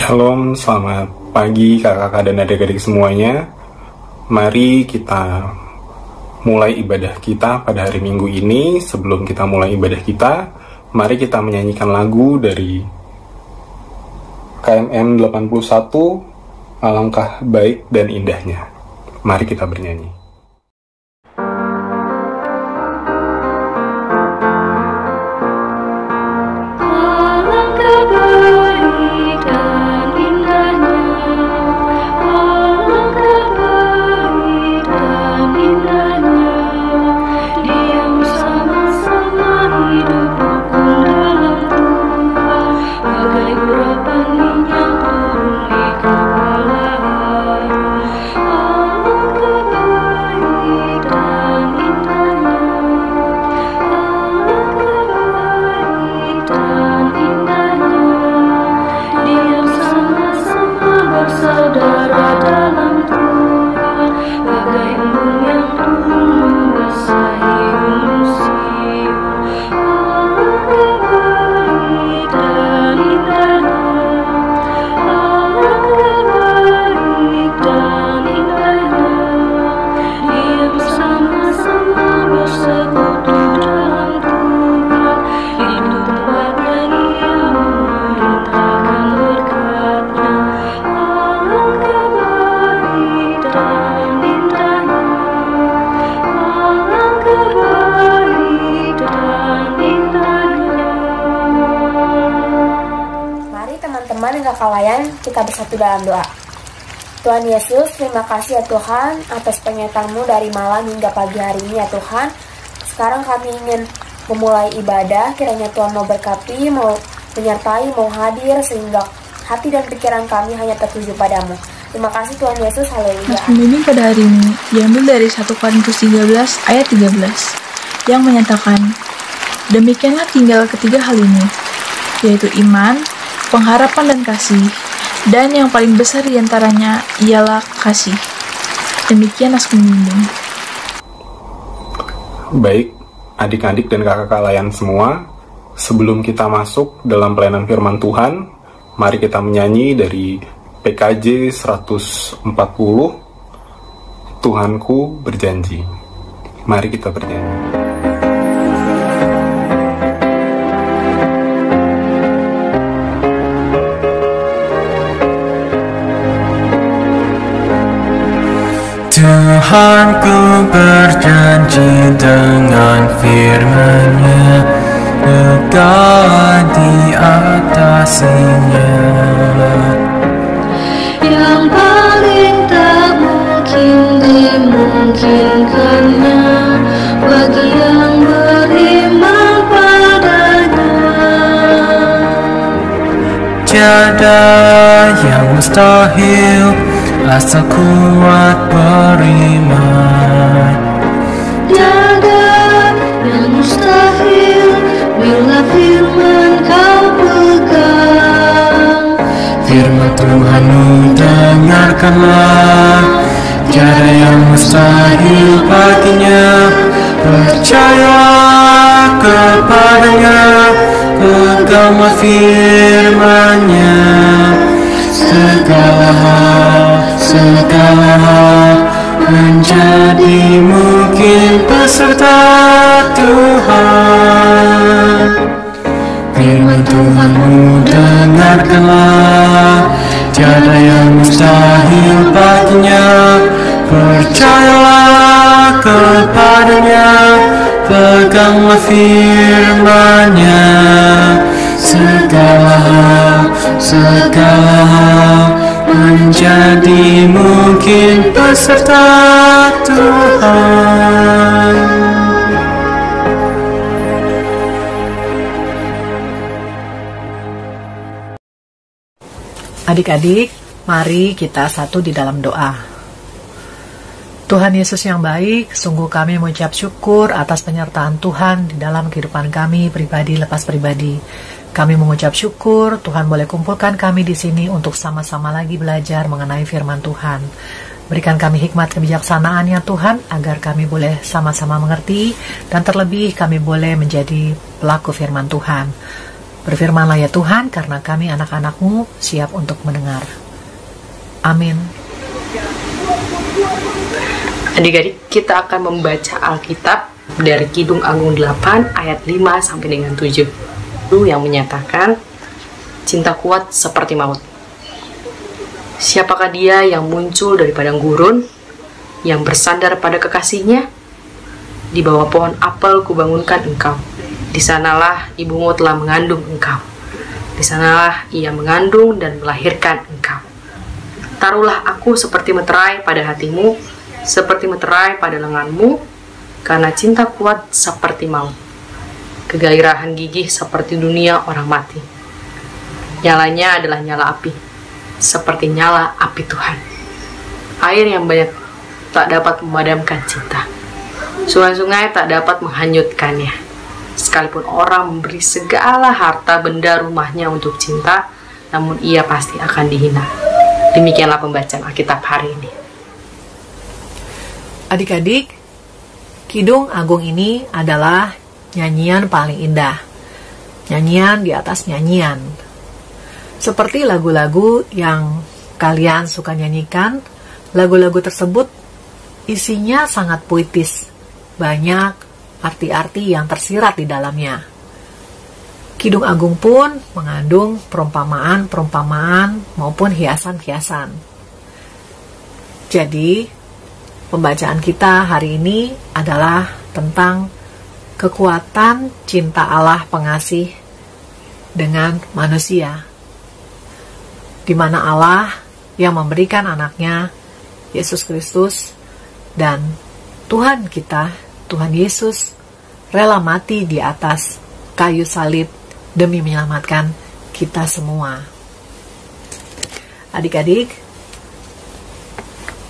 Shalom, selamat pagi kakak-kakak dan adik-adik semuanya. Mari kita mulai ibadah kita pada hari Minggu ini. Sebelum kita mulai ibadah kita, mari kita menyanyikan lagu dari KMM 81, Alangkah Baik dan Indahnya. Mari kita bernyanyi. Kita bersatu dalam doa. Tuhan Yesus, terima kasih ya Tuhan atas penyertaan-Mu dari malam hingga pagi hari ini ya Tuhan. Sekarang kami ingin memulai ibadah, kiranya Tuhan mau berkati, mau menyertai, mau hadir sehingga hati dan pikiran kami hanya tertuju padamu. Terima kasih Tuhan Yesus, haleluya. Mas pembimbing pada hari ini diambil dari 1 Korintus 13 ayat 13 yang menyatakan, demikianlah tinggal ketiga hal ini, yaitu iman, pengharapan dan kasih. Dan yang paling besar diantaranya ialah kasih. Demikian Mas pembimbing. Baik, adik-adik dan kakak-kakak layan semua, sebelum kita masuk dalam pelayanan firman Tuhan, mari kita menyanyi dari PKJ 140, Tuhanku berjanji. Mari kita bernyanyi. Tuhanku berjanji dengan firman-Nya, tegak di atasnya. Yang paling tak mungkin dimungkinkannya bagi yang beriman padanya. Tiada yang mustahil asal kuat beriman. Tiada yang mustahil bila firman kau pegang. Firman Tuhanmu dengarkanlah, tiada yang mustahil baginya. Percayalah kepadanya, peganglah firman-Nya. Segala hal menjadi mungkin beserta Tuhan. Firman Tuhanmu dengarkanlah, tiada yang mustahil baginya. Percayalah kepadanya, peganglah firman-Nya. Segala hal menjadi mungkin beserta Tuhan. Adik-adik, mari kita satu di dalam doa. Tuhan Yesus yang baik, sungguh kami mengucap syukur atas penyertaan Tuhan di dalam kehidupan kami pribadi lepas pribadi. Kami mengucap syukur Tuhan boleh kumpulkan kami di sini untuk sama-sama lagi belajar mengenai firman Tuhan. Berikan kami hikmat kebijaksanaan ya Tuhan, agar kami boleh sama-sama mengerti dan terlebih kami boleh menjadi pelaku firman Tuhan. Berfirmanlah ya Tuhan, karena kami anak-anak-Mu siap untuk mendengar. Amin. Adik-adik, kita akan membaca Alkitab dari Kidung Agung 8 ayat 5 sampai dengan 7. Itu yang menyatakan, cinta kuat seperti maut. Siapakah dia yang muncul dari padang gurun, yang bersandar pada kekasihnya? Di bawah pohon apel kubangunkan engkau. Di sanalah ibumu telah mengandung engkau. Di sanalah ia mengandung dan melahirkan engkau. Taruhlah aku seperti meterai pada hatimu, seperti meterai pada lenganmu, karena cinta kuat seperti maut. Kegairahan gigih seperti dunia orang mati. Nyalanya adalah nyala api, seperti nyala api Tuhan. Air yang banyak tak dapat memadamkan cinta. Sungai-sungai tak dapat menghanyutkannya. Sekalipun orang memberi segala harta benda rumahnya untuk cinta, namun ia pasti akan dihina. Demikianlah pembacaan Alkitab hari ini. Adik-adik, Kidung Agung ini adalah nyanyian paling indah. Nyanyian di atas nyanyian. Seperti lagu-lagu yang kalian suka nyanyikan, lagu-lagu tersebut isinya sangat puitis. Banyak arti-arti yang tersirat di dalamnya. Kidung Agung pun mengandung perumpamaan-perumpamaan maupun hiasan-hiasan. Jadi, pembacaan kita hari ini adalah tentang kekuatan cinta Allah pengasih dengan manusia, di mana Allah yang memberikan anaknya, Yesus Kristus, dan Tuhan kita, Tuhan Yesus, rela mati di atas kayu salib demi menyelamatkan kita semua. Adik-adik,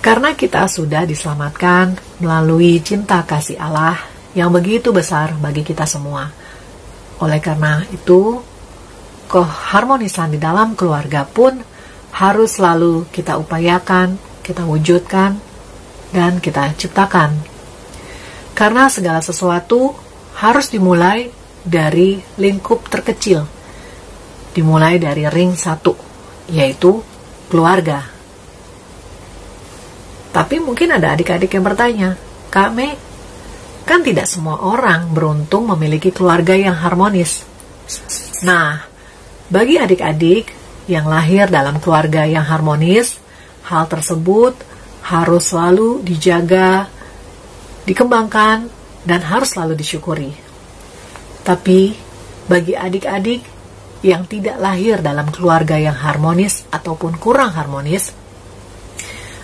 karena kita sudah diselamatkan melalui cinta kasih Allah yang begitu besar bagi kita semua. Oleh karena itu, keharmonisan di dalam keluarga pun harus selalu kita upayakan, kita wujudkan, dan kita ciptakan. Karena segala sesuatu harus dimulai dari lingkup terkecil. Dimulai dari ring 1, yaitu keluarga. Tapi mungkin ada adik-adik yang bertanya, Kak Mei, kan tidak semua orang beruntung memiliki keluarga yang harmonis. Nah, bagi adik-adik yang lahir dalam keluarga yang harmonis, hal tersebut harus selalu dijaga, dikembangkan, dan harus selalu disyukuri. Tapi, bagi adik-adik yang tidak lahir dalam keluarga yang harmonis ataupun kurang harmonis,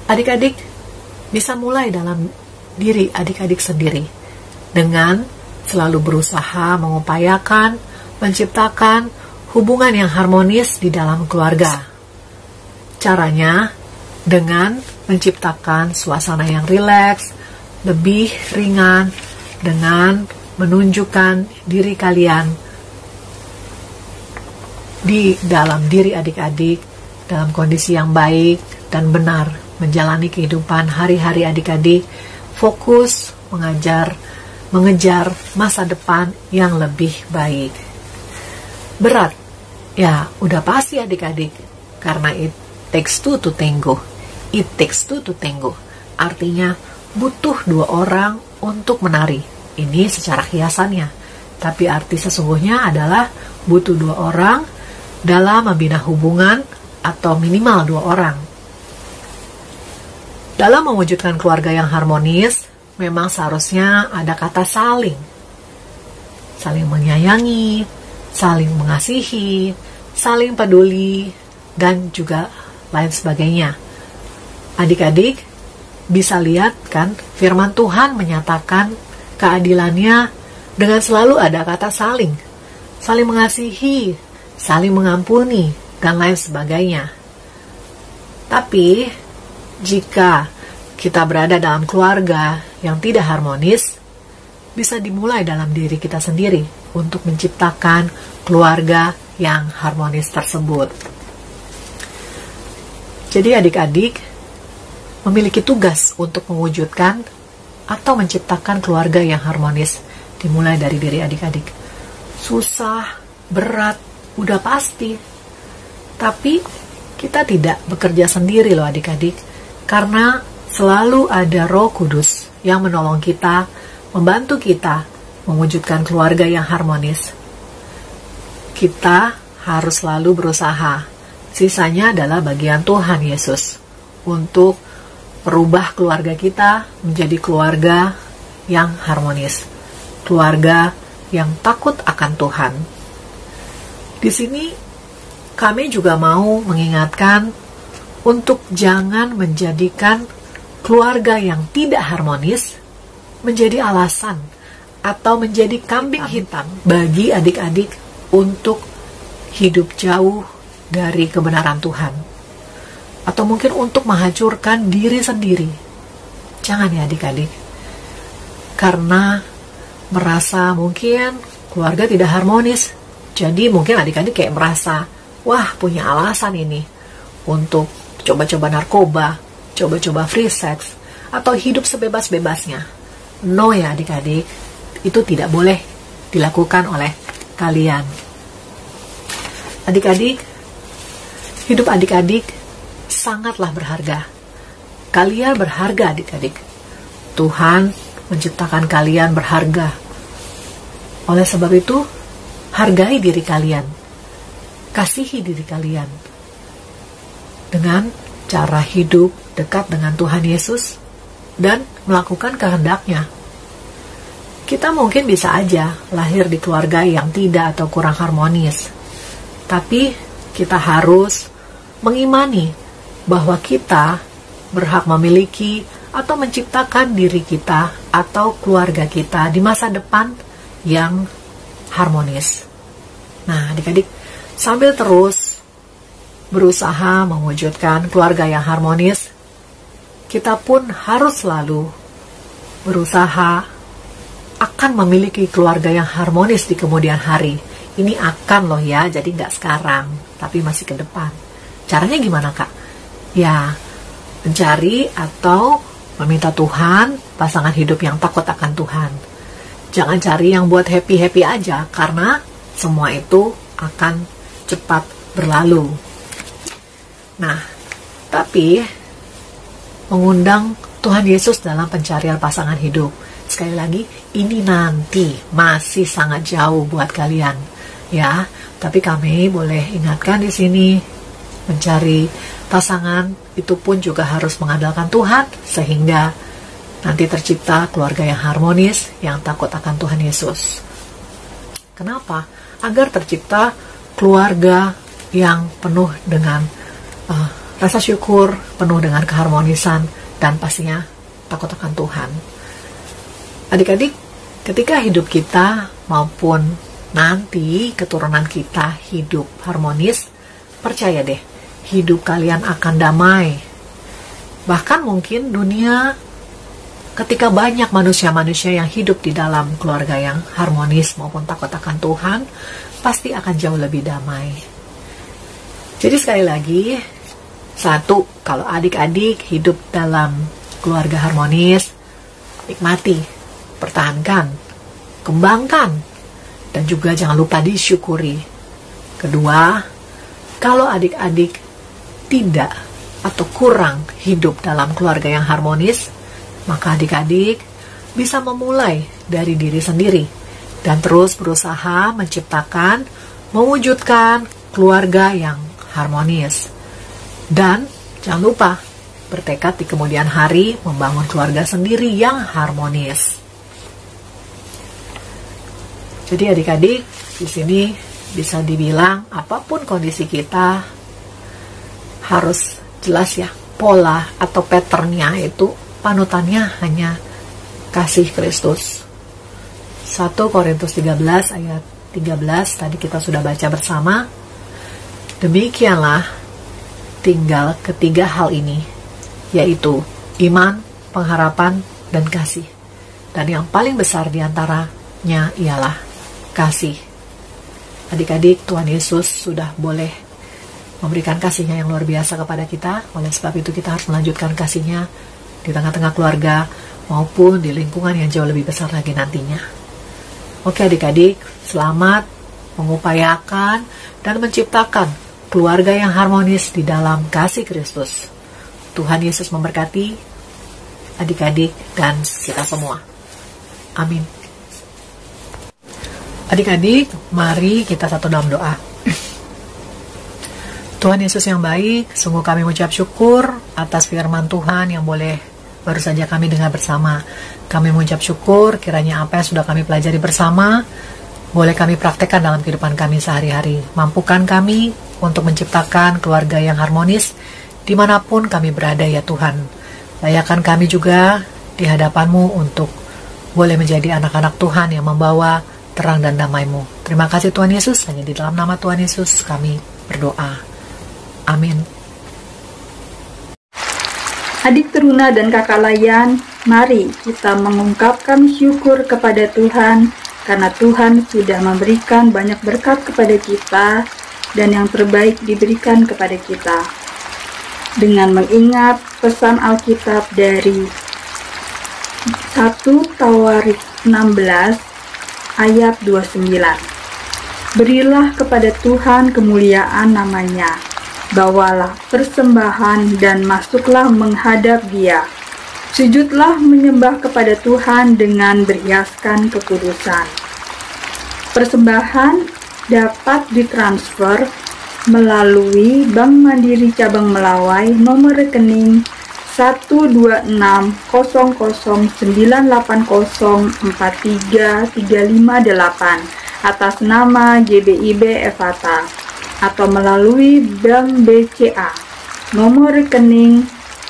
adik-adik bisa mulai dalam diri adik-adik sendiri dengan selalu berusaha mengupayakan, menciptakan hubungan yang harmonis di dalam keluarga. Caranya dengan menciptakan suasana yang rileks, lebih ringan, dengan menunjukkan diri kalian di dalam diri adik-adik dalam kondisi yang baik dan benar, menjalani kehidupan hari-hari adik-adik, fokus mengejar masa depan yang lebih baik. Berat? Ya, udah pasti adik-adik, karena it takes two to tango. It takes two to tango. Artinya, butuh 2 orang untuk menari. Ini secara hiasannya. Tapi arti sesungguhnya adalah butuh 2 orang dalam membina hubungan atau minimal 2 orang. Dalam mewujudkan keluarga yang harmonis, memang seharusnya ada kata saling. Saling menyayangi, saling mengasihi, saling peduli, dan juga lain sebagainya. Adik-adik bisa lihat kan, firman Tuhan menyatakan keadilannya dengan selalu ada kata saling. Saling mengasihi, saling mengampuni, dan lain sebagainya. Tapi, jika kita berada dalam keluarga yang tidak harmonis, bisa dimulai dalam diri kita sendiri untuk menciptakan keluarga yang harmonis tersebut. Jadi adik-adik memiliki tugas untuk mewujudkan atau menciptakan keluarga yang harmonis, dimulai dari diri adik-adik. Susah, berat, udah pasti. Tapi kita tidak bekerja sendiri loh adik-adik, karena selalu ada Roh Kudus yang menolong kita, membantu kita mewujudkan keluarga yang harmonis. Kita harus selalu berusaha. Sisanya adalah bagian Tuhan Yesus untuk merubah keluarga kita menjadi keluarga yang harmonis, keluarga yang takut akan Tuhan. Di sini kami juga mau mengingatkan untuk jangan menjadikan keluarga yang tidak harmonis menjadi alasan atau menjadi kambing hitam bagi adik-adik untuk hidup jauh dari kebenaran Tuhan, atau mungkin untuk menghancurkan diri sendiri. Jangan ya adik-adik, karena merasa mungkin keluarga tidak harmonis, jadi mungkin adik-adik kayak merasa, wah punya alasan ini untuk coba-coba narkoba, coba-coba free sex, atau hidup sebebas-bebasnya. No ya adik-adik, itu tidak boleh dilakukan oleh kalian. Adik-adik, hidup adik-adik sangatlah berharga. Kalian berharga adik-adik. Tuhan menciptakan kalian berharga. Oleh sebab itu, hargai diri kalian. Kasihi diri kalian. Dengan cara hidup dekat dengan Tuhan Yesus dan melakukan kehendak-Nya. Kita mungkin bisa aja lahir di keluarga yang tidak atau kurang harmonis. Tapi kita harus mengimani bahwa kita berhak memiliki atau menciptakan diri kita atau keluarga kita di masa depan yang harmonis. Nah, adik-adik, sambil terus berusaha mewujudkan keluarga yang harmonis, kita pun harus selalu berusaha akan memiliki keluarga yang harmonis di kemudian hari. Ini akan loh ya, jadi nggak sekarang, tapi masih ke depan. Caranya gimana kak? Ya, mencari atau meminta Tuhan pasangan hidup yang takut akan Tuhan. Jangan cari yang buat happy-happy aja, karena semua itu akan cepat berlalu. Nah, tapi mengundang Tuhan Yesus dalam pencarian pasangan hidup. Sekali lagi, ini nanti masih sangat jauh buat kalian. Ya, tapi kami boleh ingatkan di sini, mencari pasangan itu pun juga harus mengandalkan Tuhan, sehingga nanti tercipta keluarga yang harmonis, yang takut akan Tuhan Yesus. Kenapa? Agar tercipta keluarga yang penuh dengan rasa syukur, penuh dengan keharmonisan, dan pastinya takut akan Tuhan. Adik-adik, ketika hidup kita maupun nanti keturunan kita hidup harmonis, percaya deh, hidup kalian akan damai. Bahkan mungkin dunia, ketika banyak manusia-manusia yang hidup di dalam keluarga yang harmonis maupun takut akan Tuhan, pasti akan jauh lebih damai. Jadi sekali lagi, satu, kalau adik-adik hidup dalam keluarga harmonis, nikmati, pertahankan, kembangkan, dan juga jangan lupa disyukuri. Kedua, kalau adik-adik tidak atau kurang hidup dalam keluarga yang harmonis, maka adik-adik bisa memulai dari diri sendiri dan terus berusaha menciptakan, mewujudkan keluarga yang harmonis. Dan jangan lupa bertekad di kemudian hari membangun keluarga sendiri yang harmonis. Jadi adik-adik, di sini bisa dibilang apapun kondisi kita harus jelas ya, pola atau patternnya itu panutannya hanya kasih Kristus. 1 Korintus 13 ayat 13 tadi kita sudah baca bersama. Demikianlah tinggal ketiga hal ini, yaitu iman, pengharapan, dan kasih. Dan yang paling besar diantaranya ialah kasih. Adik-adik, Tuhan Yesus sudah boleh memberikan kasih-Nya yang luar biasa kepada kita. Oleh sebab itu kita harus melanjutkan kasih-Nya di tengah-tengah keluarga maupun di lingkungan yang jauh lebih besar lagi nantinya. Oke adik-adik, selamat mengupayakan, dan menciptakan keluarga yang harmonis di dalam kasih Kristus. Tuhan Yesus memberkati adik-adik dan kita semua. Amin. Adik-adik, mari kita satu dalam doa. Tuhan Yesus yang baik, sungguh kami mengucap syukur atas firman Tuhan yang boleh baru saja kami dengar bersama. Kami mengucap syukur kiranya apa yang sudah kami pelajari bersama boleh kami praktekkan dalam kehidupan kami sehari-hari. Mampukan kami untuk menciptakan keluarga yang harmonis dimanapun kami berada ya Tuhan. Layakan kami juga di hadapan-Mu untuk boleh menjadi anak-anak Tuhan yang membawa terang dan damai-Mu. Terima kasih Tuhan Yesus, hanya di dalam nama Tuhan Yesus kami berdoa. Amin. Adik teruna dan kakak layan, mari kita mengungkapkan syukur kepada Tuhan karena Tuhan sudah memberikan banyak berkat kepada kita dan yang terbaik diberikan kepada kita. Dengan mengingat pesan Alkitab dari 1 Tawarik 16 ayat 29. Berilah kepada Tuhan kemuliaan namanya, bawalah persembahan dan masuklah menghadap Dia. Sujudlah menyembah kepada Tuhan dengan berhiaskan kekudusan. Persembahan dapat ditransfer melalui Bank Mandiri Cabang Melawai nomor rekening 12609804338 atas nama GBIB Efata atau melalui Bank BCA nomor rekening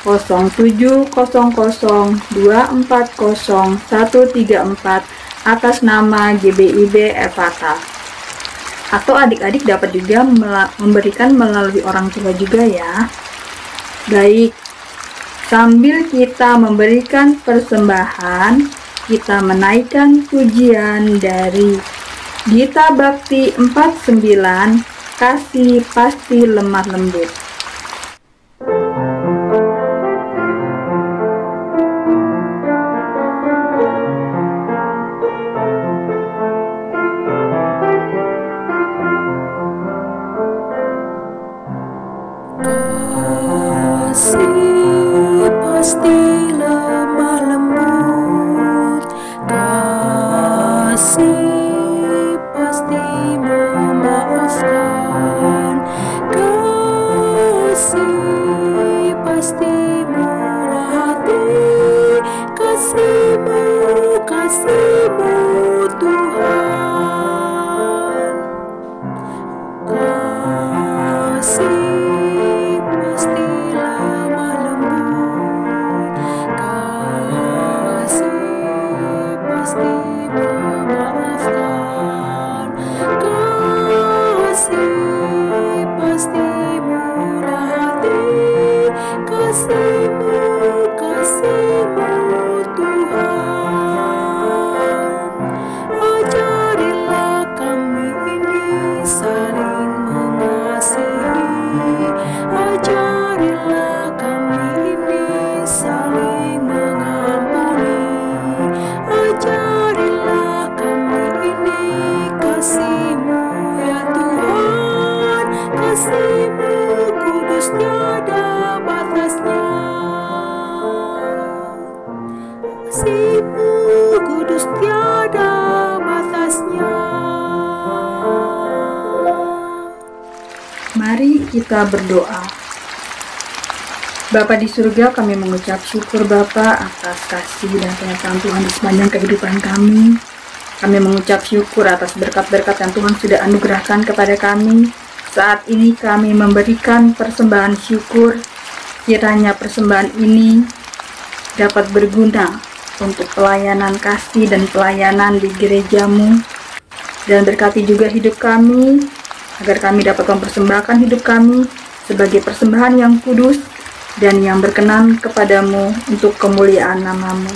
0700240134 atas nama GBIB Efata. Atau adik-adik dapat juga memberikan melalui orang tua juga ya. Baik, sambil kita memberikan persembahan, kita menaikkan pujian dari Gita Bakti 49, Kasih Pasti Lemah Lembut. Mari kita berdoa. Bapa di surga, kami mengucap syukur Bapa atas kasih dan penyertaan Tuhan di sepanjang kehidupan kami. Kami mengucap syukur atas berkat-berkat yang Tuhan sudah anugerahkan kepada kami. Saat ini kami memberikan persembahan syukur. Kiranya persembahan ini dapat berguna untuk pelayanan kasih dan pelayanan di gereja-Mu. Dan berkati juga hidup kami, agar kami dapat mempersembahkan hidup kami sebagai persembahan yang kudus dan yang berkenan kepadamu untuk kemuliaan nama-Mu.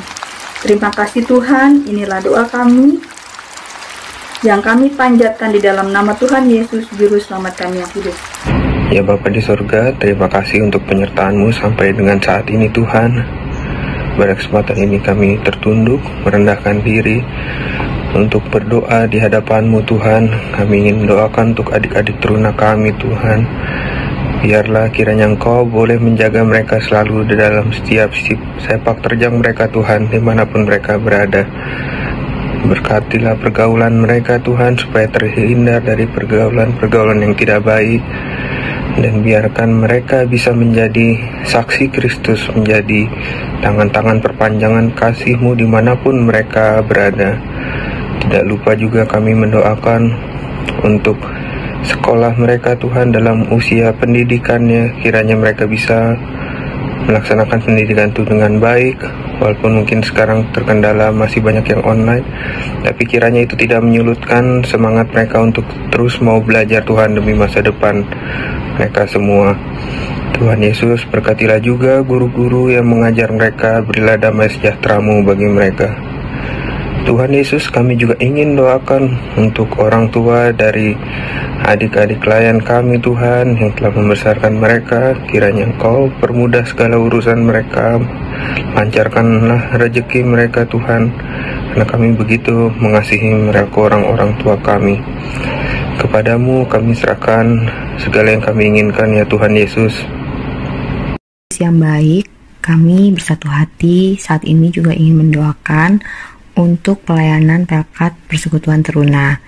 Terima kasih Tuhan, inilah doa kami yang kami panjatkan di dalam nama Tuhan Yesus, Juru Selamat kami yang hidup. Ya Bapa di surga, terima kasih untuk penyertaan-Mu sampai dengan saat ini Tuhan. Pada kesempatan ini kami tertunduk, merendahkan diri, untuk berdoa di hadapan-Mu Tuhan. Kami ingin mendoakan untuk adik-adik teruna kami Tuhan. Biarlah kiranya Engkau boleh menjaga mereka selalu di dalam setiap sepak terjang mereka Tuhan, dimanapun mereka berada. Berkatilah pergaulan mereka Tuhan, supaya terhindar dari pergaulan-pergaulan yang tidak baik. Dan biarkan mereka bisa menjadi saksi Kristus, menjadi tangan-tangan perpanjangan kasih-Mu dimanapun mereka berada. Tidak lupa juga kami mendoakan untuk sekolah mereka Tuhan dalam usia pendidikannya. Kiranya mereka bisa melaksanakan pendidikan itu dengan baik, walaupun mungkin sekarang terkendala masih banyak yang online, tapi kiranya itu tidak menyulutkan semangat mereka untuk terus mau belajar Tuhan demi masa depan mereka semua. Tuhan Yesus, berkatilah juga guru-guru yang mengajar mereka, berilah damai sejahtera-Mu bagi mereka. Tuhan Yesus, kami juga ingin doakan untuk orang tua dari adik-adik klien kami Tuhan yang telah membesarkan mereka. Kiranya Engkau permudah segala urusan mereka, lancarkanlah rezeki mereka Tuhan, karena kami begitu mengasihi mereka, orang-orang tua kami. Kepadamu kami serahkan segala yang kami inginkan ya Tuhan Yesus. Yang baik, kami bersatu hati saat ini juga ingin mendoakan untuk pelayanan Pelkat Persekutuan Teruna.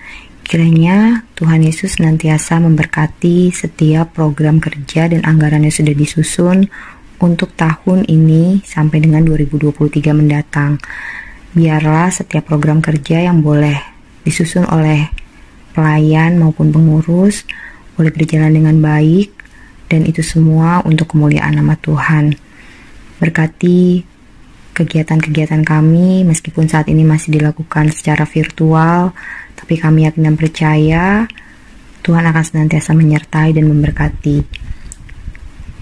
Kiranya Tuhan Yesus senantiasa memberkati setiap program kerja dan anggaran yang sudah disusun untuk tahun ini sampai dengan 2023 mendatang. Biarlah setiap program kerja yang boleh disusun oleh pelayan maupun pengurus boleh berjalan dengan baik, dan itu semua untuk kemuliaan nama Tuhan. Berkati kegiatan-kegiatan kami, meskipun saat ini masih dilakukan secara virtual, tapi kami yakin dan percaya Tuhan akan senantiasa menyertai dan memberkati.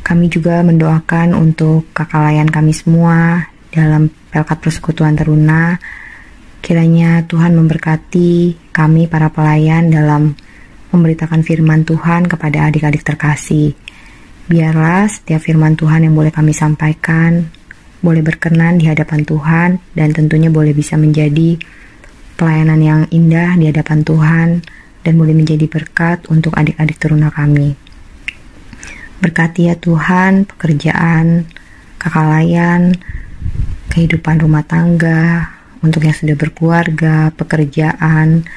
Kami juga mendoakan untuk kakak layan kami semua dalam Pelkat Persekutuan Teruna. Kiranya Tuhan memberkati kami para pelayan dalam memberitakan firman Tuhan kepada adik-adik terkasih. Biarlah setiap firman Tuhan yang boleh kami sampaikan boleh berkenan di hadapan Tuhan, dan tentunya boleh bisa menjadi pelayanan yang indah di hadapan Tuhan, dan boleh menjadi berkat untuk adik-adik teruna kami. Berkati ya Tuhan pekerjaan kakak layan, kehidupan rumah tangga, untuk yang sudah berkeluarga, pekerjaan,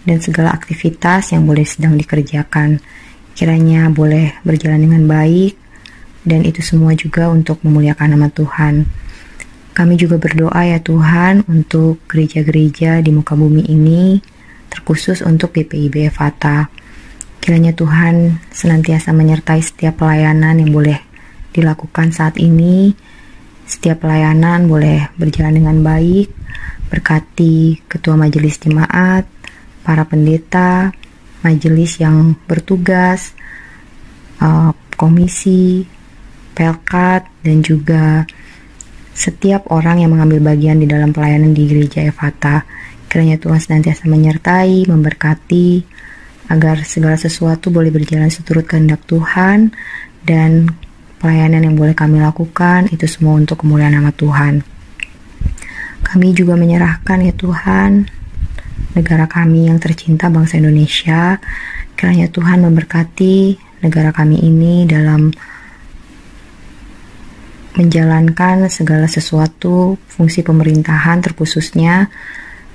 dan segala aktivitas yang boleh sedang dikerjakan. Kiranya boleh berjalan dengan baik, dan itu semua juga untuk memuliakan nama Tuhan. Kami juga berdoa ya Tuhan untuk gereja-gereja di muka bumi ini, terkhusus untuk GPIB Ephatha. Kiranya Tuhan senantiasa menyertai setiap pelayanan yang boleh dilakukan saat ini. Setiap pelayanan boleh berjalan dengan baik. Berkati ketua majelis jemaat, para pendeta, majelis yang bertugas, komisi, Pelkat, dan juga setiap orang yang mengambil bagian di dalam pelayanan di gereja Ephatha. Kiranya Tuhan senantiasa menyertai, memberkati, agar segala sesuatu boleh berjalan seturut kehendak Tuhan, dan pelayanan yang boleh kami lakukan itu semua untuk kemuliaan nama Tuhan. Kami juga menyerahkan ya Tuhan negara kami yang tercinta, bangsa Indonesia. Kiranya Tuhan memberkati negara kami ini dalam menjalankan segala sesuatu fungsi pemerintahan, terkhususnya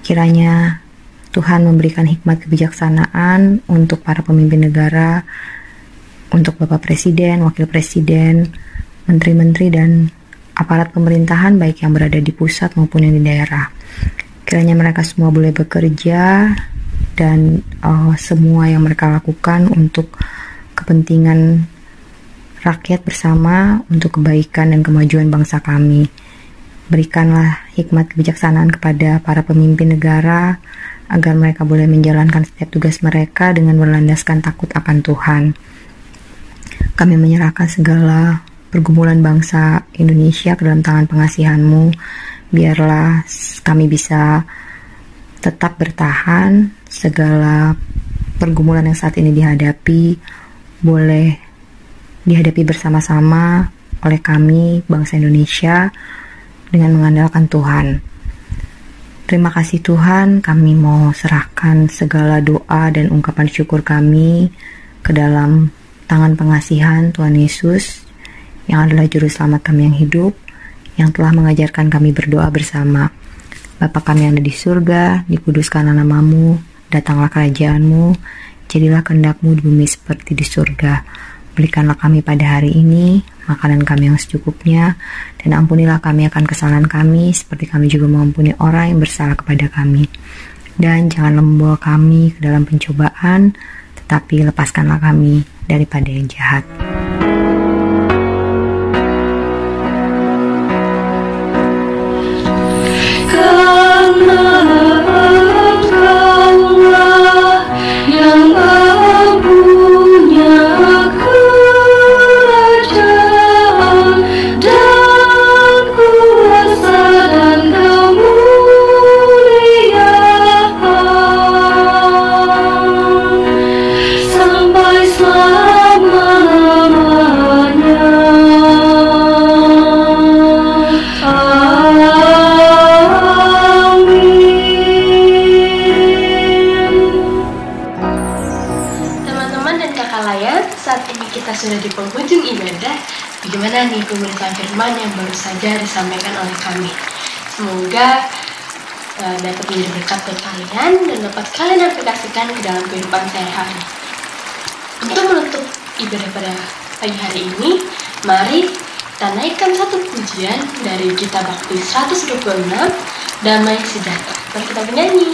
kiranya Tuhan memberikan hikmat kebijaksanaan untuk para pemimpin negara, untuk Bapak Presiden, Wakil Presiden, Menteri-Menteri, dan aparat pemerintahan baik yang berada di pusat maupun yang di daerah. Kiranya mereka semua boleh bekerja, dan semua yang mereka lakukan untuk kepentingan rakyat bersama, untuk kebaikan dan kemajuan bangsa kami. Berikanlah hikmat kebijaksanaan kepada para pemimpin negara, agar mereka boleh menjalankan setiap tugas mereka dengan berlandaskan takut akan Tuhan. Kami menyerahkan segala pergumulan bangsa Indonesia ke dalam tangan pengasihan-Mu. Biarlah kami bisa tetap bertahan, segala pergumulan yang saat ini dihadapi boleh dihadapi bersama-sama oleh kami, bangsa Indonesia, dengan mengandalkan Tuhan. Terima kasih Tuhan, kami mau serahkan segala doa dan ungkapan syukur kami ke dalam tangan pengasihan Tuhan Yesus yang adalah Juru Selamat kami yang hidup, yang telah mengajarkan kami berdoa bersama. Bapa kami yang ada di surga, dikuduskanlah nama-Mu, datanglah kerajaan-Mu, jadilah kehendak-Mu di bumi seperti di surga. Berikanlah kami pada hari ini makanan kami yang secukupnya, dan ampunilah kami akan kesalahan kami, seperti kami juga mengampuni orang yang bersalah kepada kami. Dan janganlah membawa kami ke dalam pencobaan, tetapi lepaskanlah kami daripada yang jahat. Sudah di penghujung ibadah, bagaimana nih pemuritan firman yang baru saja disampaikan oleh kami? Semoga dapat menjadi berkat buat kalian dan dapat kalian aplikasikan ke dalam kehidupan sehari-hari. Untuk menutup ibadah pada pagi hari ini, mari kita naikkan satu pujian dari Gita Bakti 126, Damai Sejahtera. Mari kita bernyanyi.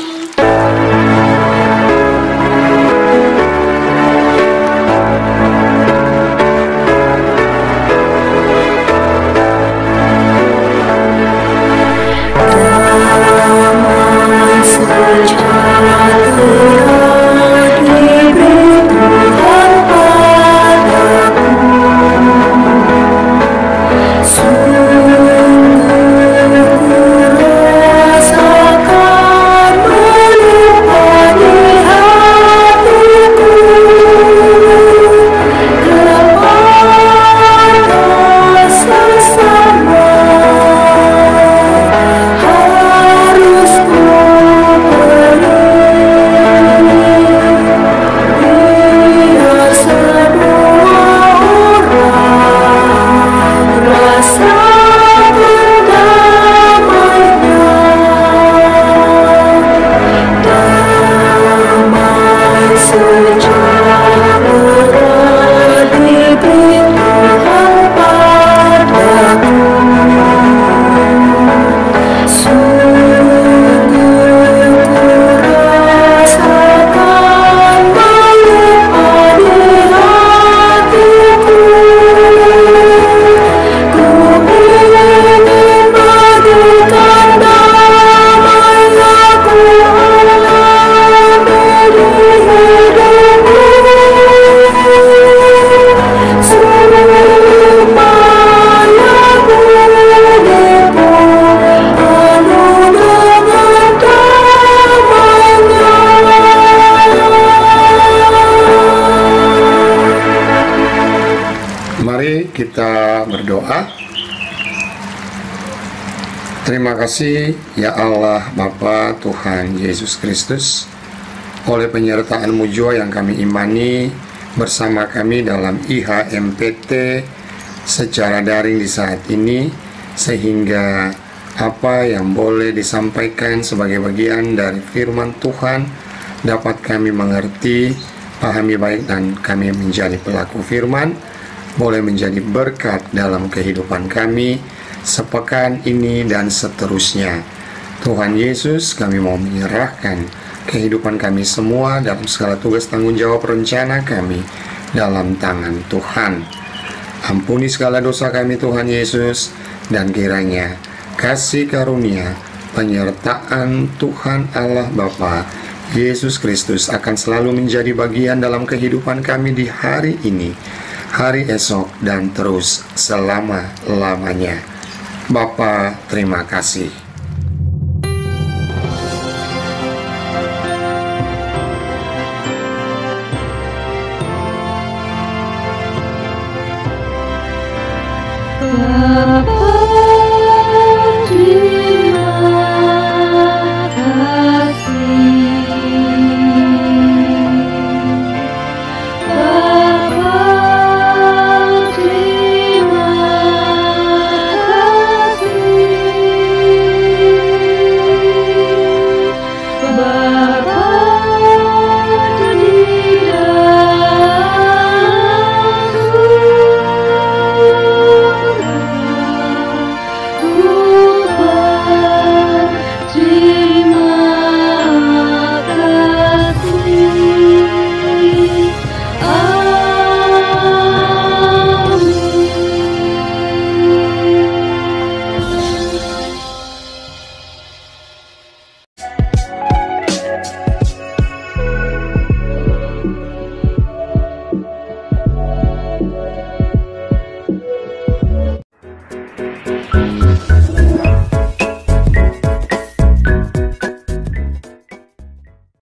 Kita berdoa. Terima kasih ya Allah Bapa Tuhan Yesus Kristus, oleh penyertaan-Mu jua yang kami imani bersama kami dalam IHMPT secara daring di saat ini, sehingga apa yang boleh disampaikan sebagai bagian dari firman Tuhan dapat kami mengerti, pahami baik, dan kami menjadi pelaku firman, boleh menjadi berkat dalam kehidupan kami sepekan ini dan seterusnya. Tuhan Yesus, kami mau menyerahkan kehidupan kami semua dalam segala tugas tanggung jawab rencana kami dalam tangan Tuhan. Ampuni segala dosa kami Tuhan Yesus, dan kiranya kasih karunia penyertaan Tuhan Allah Bapa Yesus Kristus akan selalu menjadi bagian dalam kehidupan kami di hari ini, hari esok, dan terus selama-lamanya. Bapa, terima kasih. Bapa di